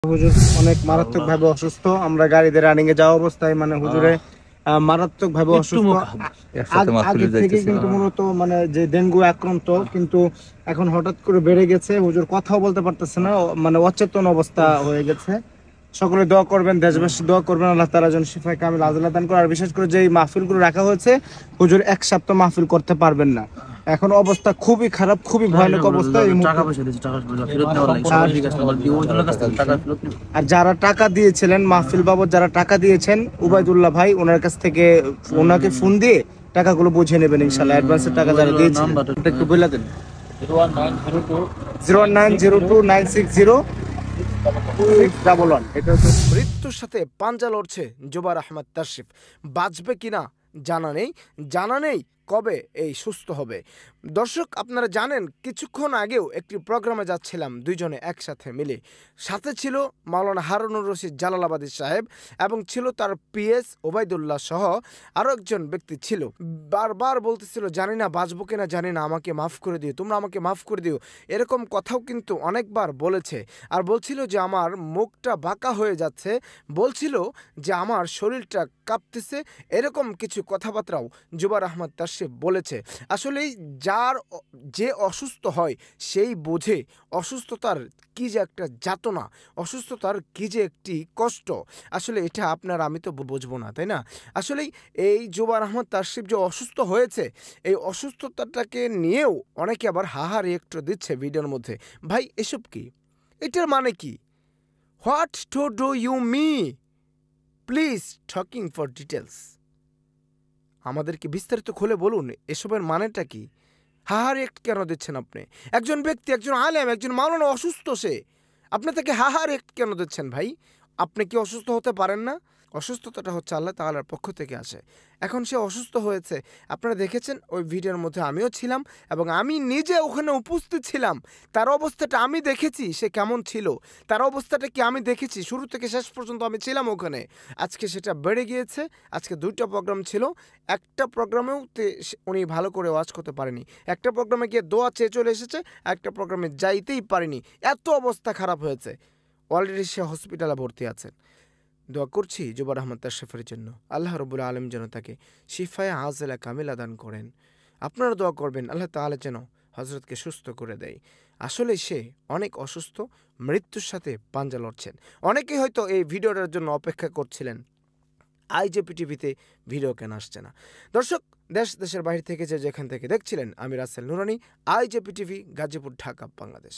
হুজুর অনেক মারাত্মক ভাবে অসুস্থ। আমরা গাড়িতে রানিং এ যাওয়া অবস্থায় মানে হুজুরে মারাত্মক ভাবে অসুস্থ। আগে থেকে কিন্তু মূলত মানে যে ডেঙ্গু আক্রান্ত, কিন্তু এখন হঠাৎ করে বেড়ে গেছে। হুজুর কথাও বলতে পারতেছে না, মানে অচেতন অবস্থা হয়ে গেছে। সকলে দোয়া করবেন, দেশবাসী দোয়া করবেন, আল্লাহ তাআলা যেন শিফায়ে কামিল আজলা দান করে। আর বিশেষ করে যে এই মাহফিলগুলো রাখা হয়েছে, হুজুর এক সপ্তাহ মাহফিল করতে পারবেন না। এখন অবস্থা খুবই খারাপ, খুবই ভয়ানক অবস্থা। আর যারা টাকা দিয়েছিলেন মাহফিল বাবদ, যারা টাকা দিয়েছেন, উবাইদুল্লাহ ভাই ওনার কাছ থেকে ওনাকে ফোন দিয়ে টাকাগুলো বুঝে নেবেন ইনশাআল্লাহ। অ্যাডভান্সের টাকা যারা দিয়েছেন একটু বলে দেন। 01902960611। এটা হচ্ছে মৃত্যুর সাথে পাঞ্জা লড়ছে জুবার আহমদ তাশরিফ। বাঁচবে কিনা জানা নেই কবে এই সুস্থ হবে। দর্শক, আপনারা জানেন কিছুক্ষণ আগেও একটি প্রোগ্রামে যাচ্ছিলাম দুইজনে একসাথে মিলে। সাথে ছিল মাওলানা হারুনুর রশিদ জালালাবাদী সাহেব এবং ছিল তার পিএস ওবায়দুল্লাহ সহ আরও একজন ব্যক্তি ছিল। বারবার বলতেছিল, জানি না বাঁচবো কিনা জানি না, আমাকে মাফ করে দিও, তোমরা আমাকে মাফ করে দিও। এরকম কথাও কিন্তু অনেকবার বলেছে। আর বলছিল যে আমার মুখটা বাঁকা হয়ে যাচ্ছে, বলছিল যে আমার শরীরটা কাঁপতেছে। এরকম কিছু কথাবার্তাও জুবার আহমদ তাশরিফ বলেছে। আসলেই যে অসুস্থ হয় সেই বোঝে অসুস্থতার কী যে একটা যাতনা, অসুস্থতার কী যে একটি কষ্ট। আসলে এটা আপনার আমি তো বুঝবো না, তাই না? আসলেই এই জুবার আহমদ তাশরিফ যে অসুস্থ হয়েছে, এই অসুস্থতাটাকে নিয়েও অনেকে আবার হাহা রিয়েক্ট দিচ্ছে ভিডিওর মধ্যে। ভাই এসব কি? এটার মানে কি? What to do you me? Please talking for details. আমাদেরকে বিস্তারিত খুলে বলুন এসবের মানেটা কি? হাহা রিয়েক্ট কেন দিচ্ছেন আপনি? একজন ব্যক্তি, একজন আলেম, একজন মাওলানা অসুস্থ, সে আপনি তাকে হাহা রিয়েক্ট কেন দিচ্ছেন ভাই? আপনি কি অসুস্থ হতে পারেন না? অসুস্থতাটা হচ্ছে আল্লাহ তাআলার পক্ষ থেকে আসে। এখন সে অসুস্থ হয়েছে, আপনারা দেখেছেন ওই ভিডিওর মধ্যে আমিও ছিলাম এবং আমি নিজে ওখানে উপস্থিত ছিলাম। তার অবস্থাটা আমি দেখেছি, সে কেমন ছিল, তার অবস্থাটা কি আমি দেখেছি। শুরু থেকে শেষ পর্যন্ত আমি ছিলাম ওখানে। আজকে সেটা বেড়ে গিয়েছে। আজকে 2টা প্রোগ্রাম ছিল, একটা প্রোগ্রামেও উনি ভালো করে ওয়াজ করতে পারেনি। একটা প্রোগ্রামে গিয়ে দোয়া চেয়ে চলে এসেছে, একটা প্রোগ্রামে যাইতেই পারেনি। এত অবস্থা খারাপ হয়েছে। অলরেডি সে হসপিটালে ভর্তি আছেন। দোয়া করছি জুবার আহমদ তাশরিফের জন্য, আল্লাহ রাব্বুল আলামিন যেন তাকে শিফায়ে আজলা কামিলা দান করেন। আপনারা দোয়া করবেন আল্লাহ তাআলা যেন হযরতকে সুস্থ করে দেয়। আসলে সে অনেক অসুস্থ, মৃত্যুর সাথে পাঞ্জা লড়ছেন। অনেকেই হয়তো এই ভিডিওটার জন্য অপেক্ষা করছিলেন, আইজেপি টিভিতে ভিডিও কেন আসছে না। দর্শক, দেশের বাইরে থেকে যেখান থেকে দেখছিলেন, আমি রাসেল নুরানি, আইজেপি টিভি, গাজীপুর, ঢাকা, বাংলাদেশ।